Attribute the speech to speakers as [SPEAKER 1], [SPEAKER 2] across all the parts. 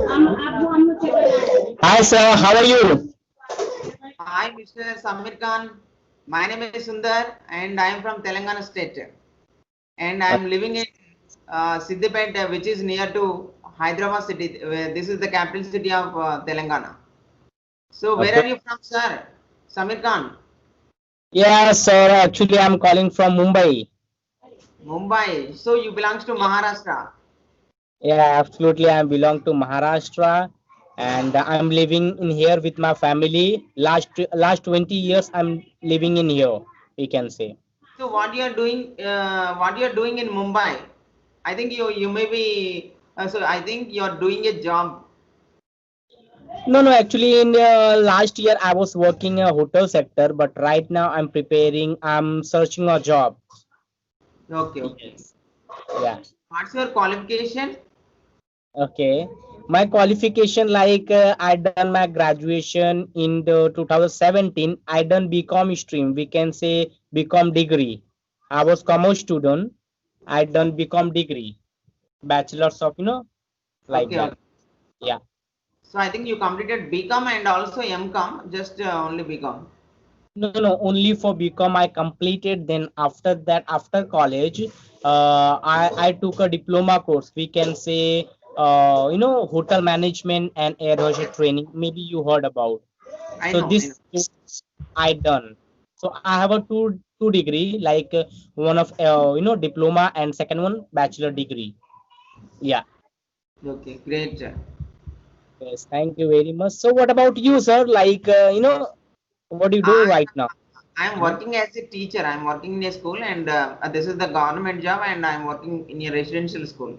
[SPEAKER 1] Hi sir, how are you?
[SPEAKER 2] Hi, Mr. Samir Khan. My name is Sundar and I am from Telangana state. And I am living in Siddipet, which is near to Hyderabad city. This is the capital city of Telangana. So, where
[SPEAKER 1] Okay.
[SPEAKER 2] are you from, sir? Samir Khan,
[SPEAKER 1] Yeah, sir. Actually, I'm calling from Mumbai.
[SPEAKER 2] Mumbai. So, you belongs to Maharashtra.
[SPEAKER 1] Yeah, absolutely. I belong to Maharashtra, and I'm living in here with my family. Last 20 years, I'm living in here. We can say.
[SPEAKER 2] So, what you are doing? What you are doing in Mumbai? I think you may be. So, I think you are doing a job.
[SPEAKER 1] No, no. Actually, in last year, I was working in a hotel sector, but right now, I'm preparing. I'm searching a job.
[SPEAKER 2] Okay, okay.
[SPEAKER 1] Yes. Yeah.
[SPEAKER 2] What's your qualification?
[SPEAKER 1] Okay. My qualification, like I done my graduation in the 2017. I done BCom stream. We can say BCom degree. I was commerce student. I done BCom degree, bachelor's of like
[SPEAKER 2] Okay,
[SPEAKER 1] that.
[SPEAKER 2] okay.
[SPEAKER 1] Yeah.
[SPEAKER 2] So I think you completed BCom and also MCom, just only BCom.
[SPEAKER 1] No, no. Only for BCom I completed. Then after that, after college, I took a diploma course. We can say hotel management and air hostess training. Maybe you heard about.
[SPEAKER 2] I
[SPEAKER 1] So
[SPEAKER 2] know, I know.
[SPEAKER 1] this I done. So I have a two degree, like one of diploma and second one bachelor degree. Yeah.
[SPEAKER 2] Okay, great.
[SPEAKER 1] Yes, thank you very much. So what about you, sir? Like what do you do
[SPEAKER 2] I
[SPEAKER 1] right now?
[SPEAKER 2] I'm
[SPEAKER 1] Mhm.
[SPEAKER 2] working as a teacher. I'm working in a school, and this is the government job, and I'm working in a residential school.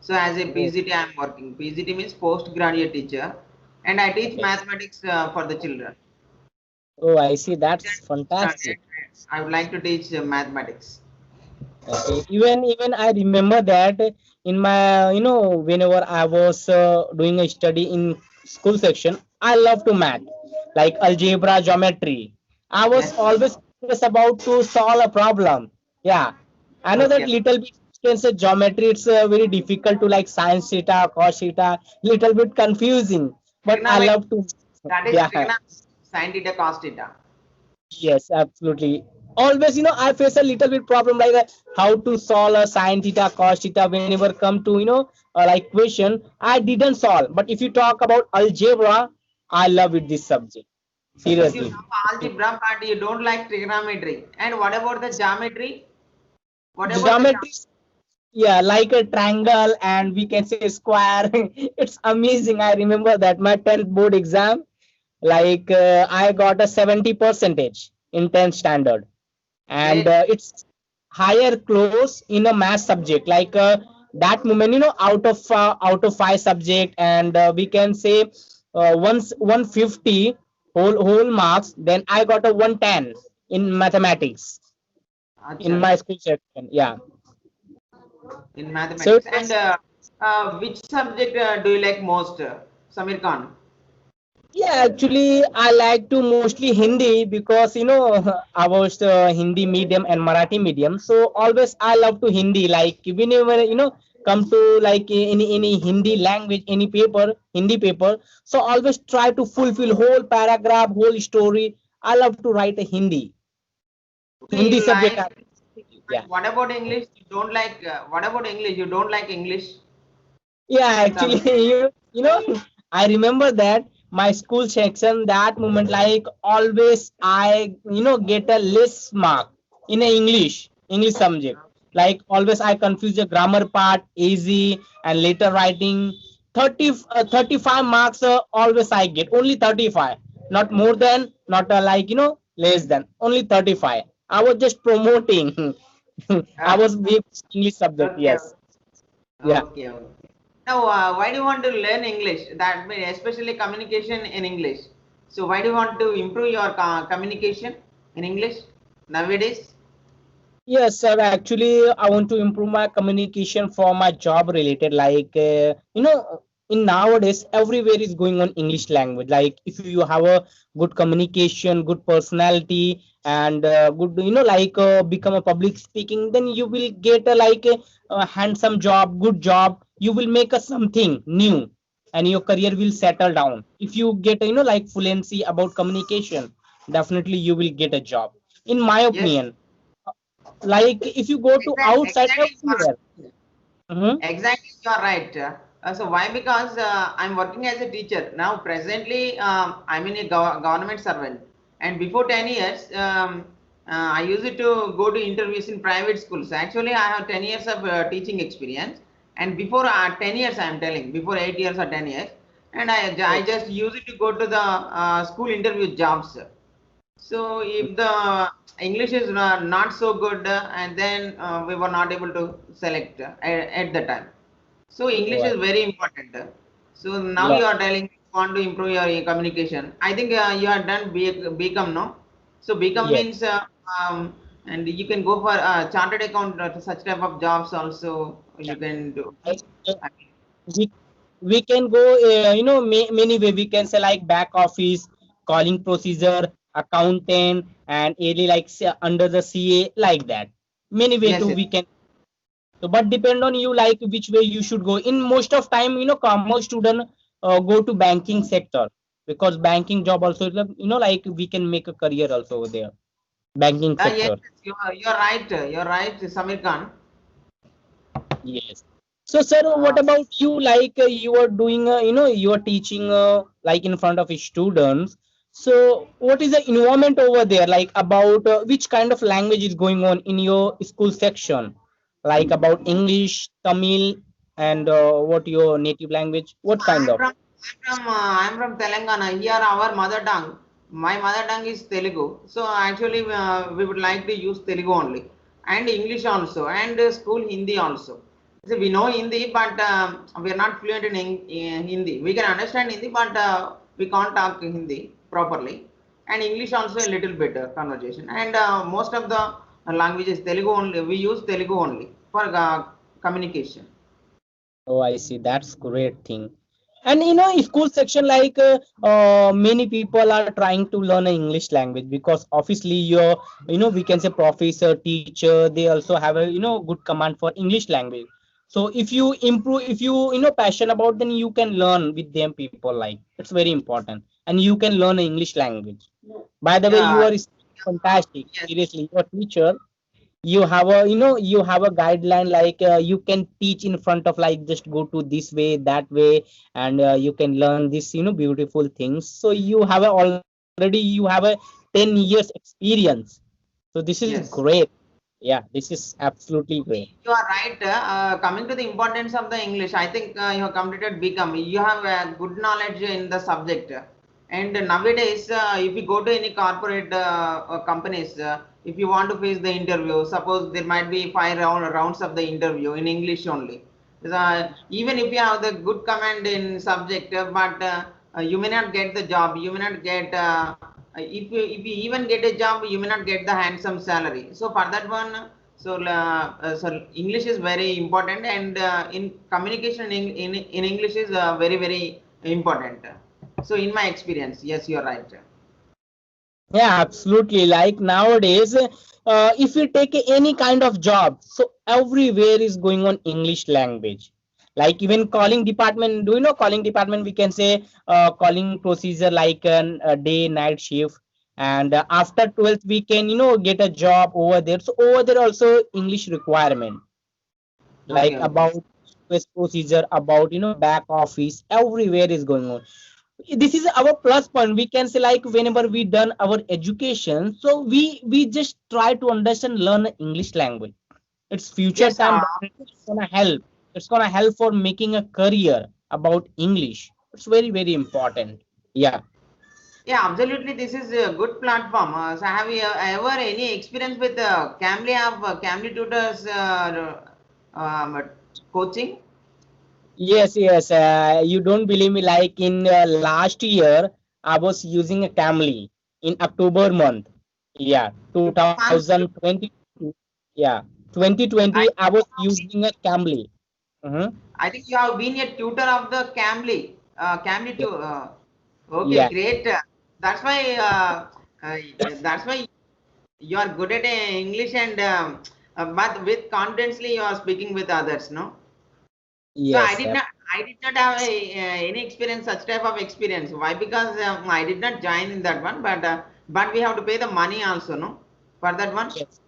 [SPEAKER 2] So as a
[SPEAKER 1] Oh,
[SPEAKER 2] PGT, I'm working. PGT means postgraduate teacher, and I teach
[SPEAKER 1] okay.
[SPEAKER 2] mathematics for the children.
[SPEAKER 1] Oh, I see. That's
[SPEAKER 2] Standard.
[SPEAKER 1] fantastic.
[SPEAKER 2] I would like to teach mathematics.
[SPEAKER 1] Okay. Even I remember that in my whenever I was doing a study in school section, I love to math, like algebra, geometry. I was
[SPEAKER 2] Yes.
[SPEAKER 1] always curious about to solve a problem. Yeah, I know that
[SPEAKER 2] Okay.
[SPEAKER 1] little bit can say geometry. It's very difficult to like science theta, cos theta, little bit confusing. But I
[SPEAKER 2] Trigonometry.
[SPEAKER 1] love to.
[SPEAKER 2] That is
[SPEAKER 1] Yeah.
[SPEAKER 2] trigonometry. Sin theta, cos theta.
[SPEAKER 1] Yes, absolutely. Always, I face a little bit problem like how to solve a sine theta, cos theta. Whenever come to like question, I didn't solve. But if you talk about algebra, I love it this subject.
[SPEAKER 2] You
[SPEAKER 1] Seriously,
[SPEAKER 2] love algebra, but you don't like trigonometry. And what about the geometry? What about the
[SPEAKER 1] geometry. Yeah, like a triangle, and we can say square. It's amazing. I remember that my 10th board exam, like I got a 70 percentage in 10th standard, and
[SPEAKER 2] great?
[SPEAKER 1] it's higher close in a math subject, like that moment, out of five subject, and we can say once 150 whole marks, then I got a 110 in mathematics
[SPEAKER 2] Acha,
[SPEAKER 1] in my
[SPEAKER 2] acha.
[SPEAKER 1] school section. Yeah,
[SPEAKER 2] In
[SPEAKER 1] so it
[SPEAKER 2] mathematics. And
[SPEAKER 1] was.
[SPEAKER 2] which subject do you like most, Samir Khan?
[SPEAKER 1] Yeah, actually, I like to mostly Hindi because I was Hindi medium and Marathi medium. So always I love to Hindi. Like whenever come to like any Hindi language, any paper, Hindi paper. So always try to fulfill whole paragraph, whole story. I love to write a
[SPEAKER 2] Okay,
[SPEAKER 1] Hindi
[SPEAKER 2] you
[SPEAKER 1] subject.
[SPEAKER 2] like.
[SPEAKER 1] Yeah.
[SPEAKER 2] What about English? You don't like. What about English? You don't like English
[SPEAKER 1] Yeah, actually,
[SPEAKER 2] subject.
[SPEAKER 1] I remember that my school section that moment, like always, I get a less mark in a English subject. Like always, I confuse the grammar part, easy, and later writing. 35 marks. Always I get only 35, not more than, not like less than, only 35. I was just promoting. I
[SPEAKER 2] Okay,
[SPEAKER 1] was weak English subject.
[SPEAKER 2] okay,
[SPEAKER 1] Yes. Yeah.
[SPEAKER 2] okay, okay. Now, why do you want to learn English? That means especially communication in English. So, why do you want to improve your communication in English nowadays?
[SPEAKER 1] Yes, sir. Actually, I want to improve my communication for my job related. Like, in nowadays, everywhere is going on English language. Like, if you have a good communication, good personality, and good, like become a public speaking, then you will get a like a handsome job, good job. You will make a something new. and your career will settle down. If you get like fluency about communication, definitely you will get a job, in my
[SPEAKER 2] Yes,
[SPEAKER 1] opinion. Like if you go to outside
[SPEAKER 2] exactly.
[SPEAKER 1] everywhere. Mhm.
[SPEAKER 2] Exactly, you are right. So why? Because I'm working as a teacher now. Presently, I'm in a government servant, and before 10 years, I used to go to interviews in private schools. Actually, I have 10 years of teaching experience, and before 10 years, I'm telling, before 8 years or 10 years, and I just used to go to the school interview jobs. So if the English is not so good, and then we were not able to select at the time. So
[SPEAKER 1] Oh,
[SPEAKER 2] English is very important. So now
[SPEAKER 1] yeah.
[SPEAKER 2] you are telling you want to improve your communication. I think you have done BCom, no? So BCom
[SPEAKER 1] Yes.
[SPEAKER 2] means, and you can go for chartered account, such type of jobs also you can do.
[SPEAKER 1] Like,
[SPEAKER 2] I mean,
[SPEAKER 1] we we can go many way. We can say like back office, calling procedure, accountant, and really like under the CA, like that. Many way
[SPEAKER 2] yes,
[SPEAKER 1] to
[SPEAKER 2] yes.
[SPEAKER 1] we can. So but depend on you like which way you should go. In most of time, commerce student go to banking sector, because banking job also is like we can make a career also over there, banking
[SPEAKER 2] Yes,
[SPEAKER 1] sector.
[SPEAKER 2] you're right. You're right, Samir Khan.
[SPEAKER 1] Yes. So, sir, what
[SPEAKER 2] Uh,
[SPEAKER 1] about you? Like you are doing, you are teaching like in front of students. So, what is the environment over there? Like about which kind of language is going on in your school section? Like about English, Tamil, and what your native language? What kind of?
[SPEAKER 2] I'm from Telangana. Here, our mother tongue. My mother tongue is Telugu. So actually, we would like to use Telugu only, and English also, and school Hindi also. So we know Hindi, but we are not fluent in Hindi. We can understand Hindi, but we can't talk Hindi properly. And English also a little bit conversation. And most of the languages Telugu only. We use Telugu only for communication.
[SPEAKER 1] Oh, I see. That's great thing. And school section like many people are trying to learn a English language, because obviously your we can say professor, teacher, they also have a good command for English language. So if you improve, if you passion about, then you can learn with them people. Like it's very important, and you can learn English language. By the way, you
[SPEAKER 2] Yeah.
[SPEAKER 1] are fantastic.
[SPEAKER 2] Yes.
[SPEAKER 1] Seriously, your teacher, you have a you have a guideline, like you can teach in front of like just go to this way, that way, and you can learn this beautiful things. So you have already you have a 10 years experience. So this is
[SPEAKER 2] Yes.
[SPEAKER 1] great. Yeah, this is absolutely great.
[SPEAKER 2] You are right. Coming to the importance of the English, I think you have completed BCom. You have good knowledge in the subject. And nowadays, if you go to any corporate companies, if you want to face the interview, suppose there might be five rounds of the interview in English only. Even if you have the good command in subject, but you may not get the job. You may not get. If you even get a job, you may not get the handsome salary. So for that one, so English is very important, and in communication in English is very very important. So in my experience, yes, you are right.
[SPEAKER 1] Yeah, absolutely. Like nowadays, if you take any kind of job, so everywhere is going on English language. Like even calling department, do you know calling department? We can say calling procedure like a day night shift, and after 12th we can get a job over there. So over there also English requirement, like
[SPEAKER 2] Okay, okay.
[SPEAKER 1] about request procedure, about back office, everywhere is going on. This is our plus point. We can say like whenever we done our education, so we just try to understand, learn English language. It's future
[SPEAKER 2] Yes,
[SPEAKER 1] time, definitely it's gonna help. It's gonna help for making a career about English. It's very very important. Yeah.
[SPEAKER 2] yeah, absolutely. This is a good platform. So have you ever any experience with Cambly app, Cambly tutors coaching?
[SPEAKER 1] Yes, yes. You don't believe me. Like in last year, I was using a Camly in October month. Yeah, 2020. Yeah, 2020.
[SPEAKER 2] I
[SPEAKER 1] I was using a Camly. Mhm.
[SPEAKER 2] I think you have been a tutor of the Cambly. Cambly
[SPEAKER 1] Yeah,
[SPEAKER 2] too. Okay,
[SPEAKER 1] yeah,
[SPEAKER 2] great. That's why. That's why you are good at English, and but with confidently you are speaking with others. No. So I
[SPEAKER 1] yes.
[SPEAKER 2] did not. I did not have any experience, such type of experience. Why? Because I did not join in that one, but we have to pay the money also, no, for that one.
[SPEAKER 1] Yes.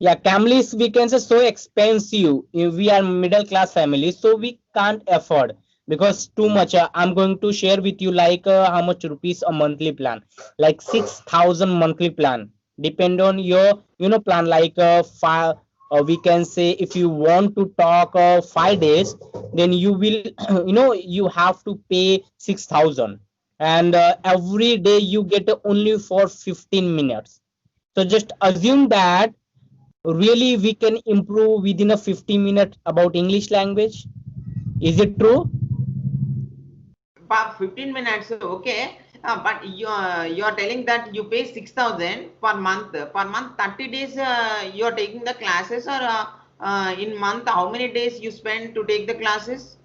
[SPEAKER 1] Yeah, Camley's weekends are so expensive. If we are middle class family, so we can't afford because too much. I'm going to share with you like how much rupees a monthly plan, like 6,000 monthly plan. Depend on your plan like five. We can say if you want to talk 5 days, then you will you have to pay 6,000, and every day you get only for 15 minutes. So just assume that really we can improve within a 50 minutes about English language. Is it true?
[SPEAKER 2] For 15 minutes, okay. But you are telling that you pay 6,000 per month. Per month, 30 days you are taking the classes, or in month, how many days you spend to take the classes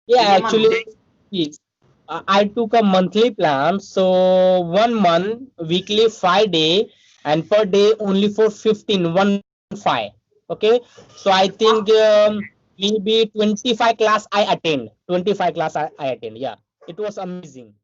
[SPEAKER 1] Yeah,
[SPEAKER 2] in a month?
[SPEAKER 1] actually, yes. I took a monthly plan. So 1 month, weekly 5 day, and per day only for 15, 1 5. Okay. So I think maybe 25 class I attend. 25 class I attend. Yeah. It was amazing.